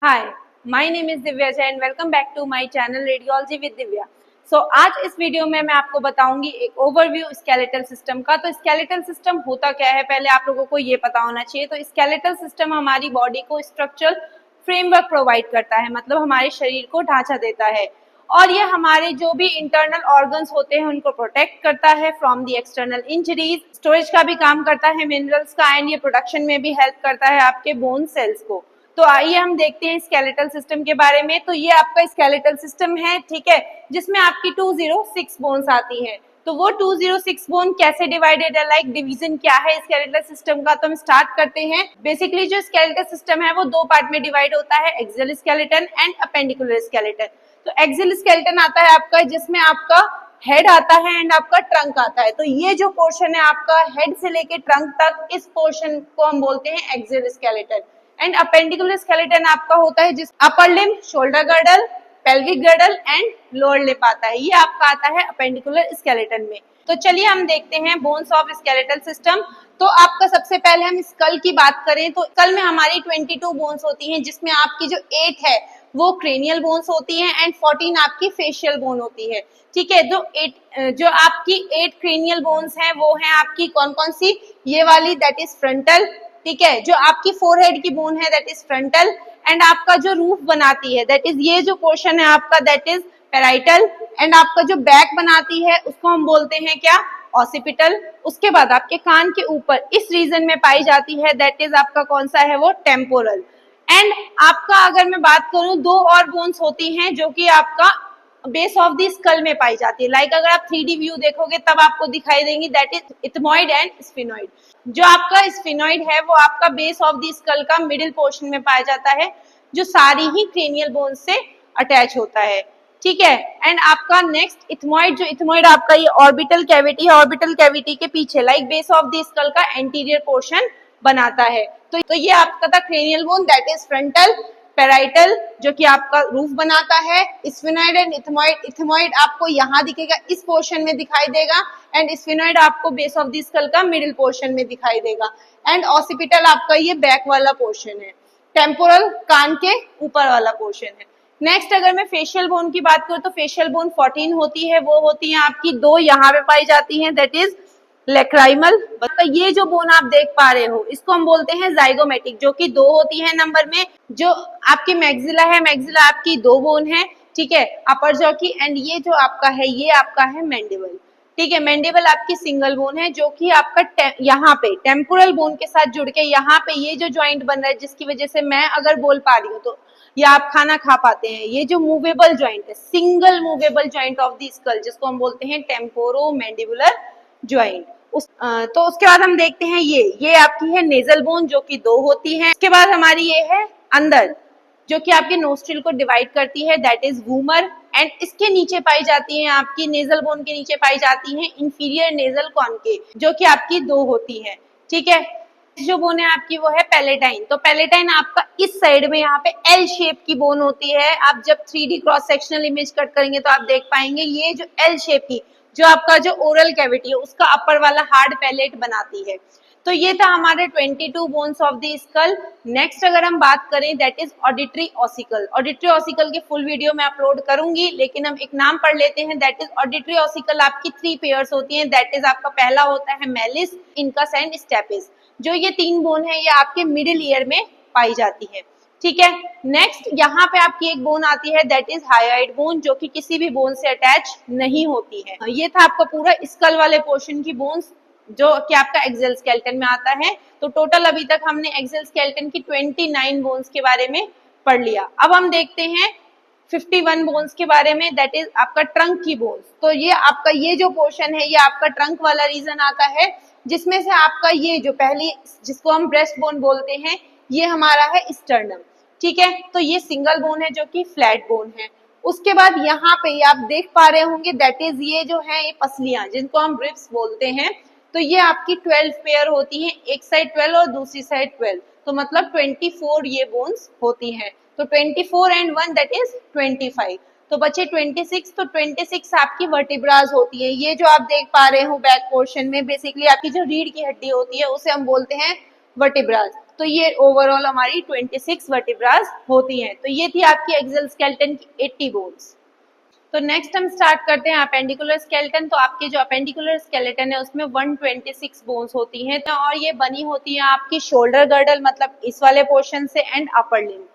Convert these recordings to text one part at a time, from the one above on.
Hi, my name is Divya Jain. Welcome back to my channel radiology with Divya. So आज इस video में मैं आपको बताऊंगी एक ओवरव्यू स्केलेटल सिस्टम का। तो स्केलेटल सिस्टम होता क्या है, पहले आप लोगों को ये पता होना चाहिए। तो स्केलेटल सिस्टम हमारी बॉडी को स्ट्रक्चरल फ्रेमवर्क प्रोवाइड करता है, मतलब हमारे शरीर को ढांचा देता है, और ये हमारे जो भी इंटरनल ऑर्गन्स होते हैं उनको प्रोटेक्ट करता है from the external injuries. Storage का भी काम करता है मिनरल्स का, एंड ये प्रोडक्शन में भी हेल्प करता है आपके बोन सेल्स को। तो आइए हम देखते हैं स्केलेटल सिस्टम के बारे में। तो ये आपका स्केलेटल सिस्टम है, ठीक है, जिसमें आपकी 206 बोन्स आती हैं। तो वो 206 बोन कैसे डिवाइडेड है, लाइक डिवीजन क्या है स्केलेटल सिस्टम का, तो हम स्टार्ट करते हैं। बेसिकली जो स्केलेटल सिस्टम है वो दो पार्ट में डिवाइड होता है, axial skeleton and appendicular skeleton. तो एक्सियल स्केलेटन आता है आपका जिसमें आपका हेड आता है एंड आपका ट्रंक आता है। तो ये जो पोर्शन है आपका हेड से लेके ट्रंक तक, इस पोर्शन को हम बोलते हैं axial skeleton. And appendicular skeleton आपका होता है जिस upper limb, shoulder girdle, pelvic girdle and lower limb आता है, ये आपका आता है अपेंडिकुलर स्केलेटन में। तो चलिए हम देखते हैं बोन्स ऑफ स्केलेटल सिस्टम। तो आपका सबसे पहले हम स्कल की बात करें तो स्कल में हमारी 22 बोन्स होती हैं, जिसमें आपकी जो 8 है वो क्रेनियल बोन्स होती हैं एंड 14 आपकी फेशियल बोन होती है, ठीक है। जो आपकी 8 क्रेनियल बोन्स हैं वो हैं आपकी कौन कौन सी, ये वाली दैट इज फ्रंटल, ठीक है। जो आपकी फोरहेड की बोन है दैट इज फ्रंटल, एंड आपका जो रूफ बनाती है दैट इज ये जो पोर्शन है आपका दैट इज पैराइटल, एंड आपका जो बैक बनाती है उसको हम बोलते हैं क्या, ऑसिपिटल। उसके बाद आपके कान के ऊपर इस रीजन में पाई जाती है दैट इज आपका कौन सा है वो टेम्पोरल। एंड आपका अगर मैं बात करूं दो और बोन्स होती हैं जो कि आपका बेस ऑफ द स्कल में पाई जाती है। लाइक अगर आप 3D व्यू देखोगे तब आपको दिखाई देंगी that is ethmoid and sphenoid. जो आपका स्फिनॉइड है वो आपका बेस ऑफ द स्कल का मिडिल पोर्शन में पाया जाता है, जो सारी ही क्रेनियल बोन से अटैच होता है, ठीक है। एंड आपका नेक्स्ट इथमॉइड, जो इथमॉइड आपका ये ऑर्बिटल कैविटी है, ऑर्बिटल कैविटी के पीछे like base of the skull का एंटीरियर पोर्शन बनाता है। तो ये आपका था cranial bone that is frontal, parietal जो कि आपका रूफ बनाता है, स्फिनॉइड एंड इथमॉइड। इथमॉइड आपको यहाँ दिखेगा, इस पोर्शन में दिखाई देगा, एंड स्फिनॉइड आपको बेस ऑफ द स्कल का मिडिल पोर्शन में दिखाई देगा, एंड ऑसिपिटल आपका ये बैक वाला पोर्शन है, टेम्पोरल कान के ऊपर वाला पोर्शन है। नेक्स्ट अगर मैं फेशियल बोन की बात करूं तो फेशियल बोन 14 होती है, वो होती है आपकी दो यहाँ पे पाई जाती हैं दैट इज लेक्राइमल। ये जो बोन आप देख पा रहे हो इसको हम बोलते हैं जाइगोमेटिक, जो कि दो होती है नंबर में। जो आपकी मैक्सिला है, मैक्सिला आपकी दो बोन है, ठीक है, अपर जॉ की, एंड ये जो आपका है ये आपका है मैंडिबल, ठीक है। मैंडिबल आपकी सिंगल बोन है जो कि आपका यहाँ पे टेम्पोरल बोन के साथ जुड़ के यहाँ पे ये जो ज्वाइंट बन रहा है जिसकी वजह से मैं अगर बोल पा रही हूँ तो या आप खाना खा पाते हैं, ये जो मूवेबल ज्वाइंट है, single movable joint of the skull, जिसको हम बोलते हैं टेम्पोरो मैंडिबुलर ज्वाइंट। तो उसके बाद हम देखते हैं ये आपकी है नेजल बोन जो कि दो होती है। उसके बाद हमारी ये है अंदर जो कि आपके नोस्ट्रिल को डिवाइड करती है दैट इज वूमर, एंड इसके नीचे पाई जाती है आपकी नेजल बोन के नीचे पाई जाती है इंफीरियर नेजल कॉनकेव जो कि आपकी दो होती है, ठीक है। जो बोन है आपकी वो है पैलेटाइन। तो पैलेटाइन आपका इस साइड में यहाँ पे एल शेप की बोन होती है। आप जब 3D cross sectional image cut करेंगे तो आप देख पाएंगे ये जो एल शेप की जो आपका जो ओरल कैविटी है उसका अपर वाला हार्ड पैलेट बनाती है। तो ये था हमारे 22 bones of the skull. Next अगर हम बात करें that is auditory ossicle. Auditory ossicle की फुल वीडियो मैं अपलोड करूंगी, लेकिन हम एक नाम पढ़ लेते हैं दैट इज ऑडिटरी ऑसिकल आपकी 3 पेयर्स होती हैं दैट इज आपका पहला होता है मेलिस, इनकस एंड स्टेपिस। जो ये 3 बोन है ये आपके मिडिल ईयर में पाई जाती है, ठीक है। नेक्स्ट यहाँ पे आपकी एक बोन आती है दैट इज हायोइड बोन जो कि किसी भी बोन से अटैच नहीं होती है। ये था आपका पूरा स्कल वाले पोर्शन की बोन्स जो कि आपका एक्सियल स्केलेटन में आता है। तो टोटल अभी तक हमने एक्सियल स्केलेटन की 29 बोन्स के बारे में पढ़ लिया। अब हम देखते हैं 51 बोन्स के बारे में दैट इज आपका ट्रंक की बोन्स। तो ये आपका ये जो पोर्शन है ये आपका ट्रंक वाला रीजन आता है, जिसमें से आपका ये जो पहली जिसको हम ब्रेस्ट बोन बोलते हैं ये हमारा है स्टर्नम, ठीक है। तो ये सिंगल बोन है जो कि फ्लैट बोन है। उसके बाद यहाँ पे आप देख पा रहे होंगे दैट इज ये जो है ये पसलियां जिनको हम रिब्स बोलते हैं। तो ये आपकी 12 पेयर होती हैं, एक साइड 12 और दूसरी साइड 12, तो मतलब 24 ये बोन्स होती हैं। तो 24 एंड 1 दैट इज 25, तो बचे 26। तो 26 आपकी वर्टिब्रास होती है। ये जो आप देख पा रहे हो बैक पोर्शन में बेसिकली आपकी जो रीढ़ की हड्डी होती है उसे हम बोलते हैं वर्टिब्रास। तो ये ओवरऑल हमारी 26 वर्टिब्रास होती हैं। तो ये थी आपकी एक्सल स्केलेटन की 80 बोन्स। तो नेक्स्ट हम स्टार्ट करते हैं अपेंडिकुलर स्केलेटन। तो आपके जो अपेंडिकुलर स्केलेटन है उसमें 126 बोन्स होती हैं, तो और ये बनी होती है आपकी शोल्डर गर्डल मतलब इस वाले पोर्शन से and upper limb,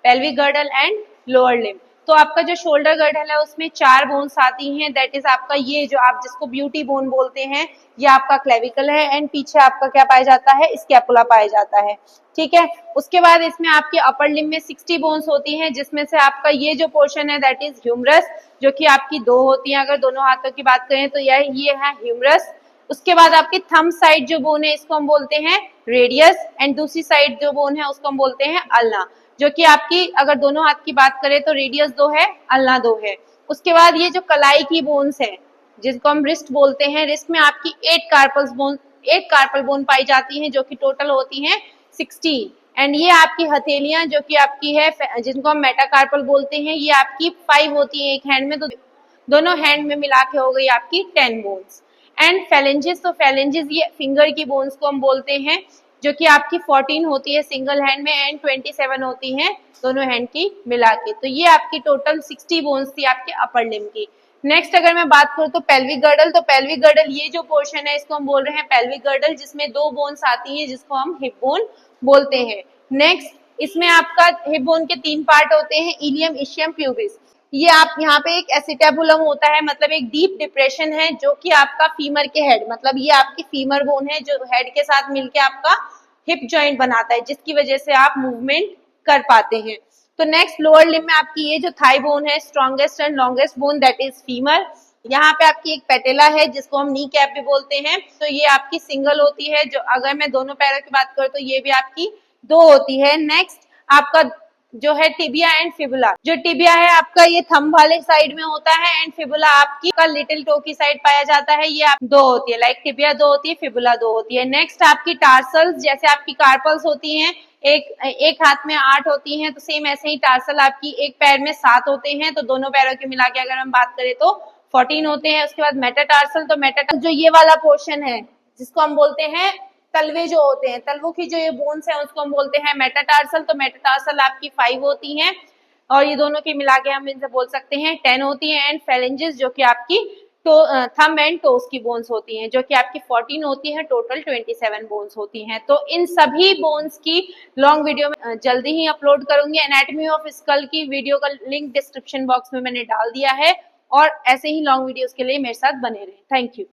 pelvic girdle and lower limb. तो आपका जो शोल्डर गर्डल है उसमें 4 बोन्स आती हैं, दैट इज आपका ये जो आप जिसको ब्यूटी बोन बोलते हैं, ये आपका क्लेविकल है एंड पीछे आपका क्या पाया जाता है, स्कैपुला पाया जाता है, ठीक है। उसके बाद इसमें आपके अपर लिम्ब में 60 बोन्स होती हैं, जिसमें से आपका ये जो पोर्शन है दैट इज ह्यूमरस, जो कि आपकी 2 होती हैं। अगर दोनों हाथों की बात करें तो ये है ह्यूमरस। उसके बाद आपकी थंब साइड जो बोन है इसको हम बोलते हैं रेडियस एंड दूसरी साइड जो बोन है उसको हम बोलते हैं अल्ना, जो कि आपकी अगर दोनों हाथ की बात करें तो रेडियस 2 है, अल्ना 2 है। उसके बाद ये जो कलाई की बोन्स है जिसको हम रिस्ट बोलते हैं, रिस्ट में आपकी 8 कार्पल बोन पाई जाती हैं, जो कि टोटल होती हैं 60। एंड ये आपकी हथेलियां जो कि आपकी है जिनको हम मेटाकार्पल बोलते हैं, ये आपकी 5 होती है एक हैंड में, तो दोनों हैंड में मिला के हो गई आपकी 10 बोन्स। एंड फेलेंजेस, तो फेलेंजेस ये फिंगर की बोन्स को हम बोलते हैं, जो कि आपकी 14 होती है सिंगल हैंड में एंड 27 होती हैं दोनों हैंड की मिला के। तो ये आपकी टोटल 60 बोन्स थी आपके अपर लिम्ब की। नेक्स्ट अगर मैं बात करूँ तो पेल्विक गर्डल, तो पेल्विक गर्डल ये जो पोर्शन है इसको हम बोल रहे हैं पेल्विक गर्डल, जिसमें 2 बोन्स आती हैं जिसको हम हिप बोन बोलते हैं। नेक्स्ट इसमें आपका हिप बोन के 3 पार्ट होते हैं, इलियम, इशियम, प्यूबिस। ये आप यहाँ पे एक एसिटेबुलम होता है, मतलब एक डीप डिप्रेशन है जो कि आपका फीमर के हेड, मतलब ये आपकी फीमर बोन है जो हेड के साथ मिलके आपका हिप जॉइंट बनाता है, जिसकी वजह से आप मूवमेंट कर पाते हैं। तो नेक्स्ट लोअर लिम्ब में आपकी ये जो थाई बोन है, strongest and longest bone that is femur. यहाँ पे आपकी एक पेटेला है जिसको हम नी कैप भी बोलते हैं, तो ये आपकी सिंगल होती है। जो अगर मैं दोनों पैरों की बात करूँ तो ये भी आपकी 2 होती है। नेक्स्ट आपका जो है टिबिया एंड फिबुला, जो टिबिया है आपका ये थंब वाले साइड में होता है एंड फिबुला आपकी का लिटिल टो की साइड पाया जाता है, ये आप 2 होती है, लाइक टिबिया 2 होती है, फिबुला 2 होती है। नेक्स्ट आपकी टार्सल्स, जैसे आपकी कार्पल्स होती हैं एक हाथ में 8 होती हैं, तो सेम ऐसे ही टार्सल आपकी एक पैर में 7 होते हैं, तो दोनों पैरों के मिला के अगर हम बात करें तो 14 होते हैं। उसके बाद मेटाटार्सल, तो मेटाटार्सल जो ये वाला पोर्शन है जिसको हम बोलते हैं तलवे जो होते हैं, तलवों की जो ये बोन्स हैं उसको हम बोलते हैं मेटाटार्सल। तो मेटाटार्सल आपकी 5 होती हैं और ये दोनों की मिला के हम इनसे बोल सकते हैं 10 होती हैं। एंड फेलेंजेस जो कि आपकी थंब एंड टोस की बोन्स होती हैं, जो कि आपकी 14 होती है, टोटल 27 बोन्स होती हैं। तो इन सभी बोन्स की लॉन्ग वीडियो में जल्दी ही अपलोड करूंगी। एनाटॉमी ऑफ स्कल की वीडियो का लिंक डिस्क्रिप्शन बॉक्स में मैंने डाल दिया है, और ऐसे ही लॉन्ग वीडियोस के लिए मेरे साथ बने रहें। Thank you.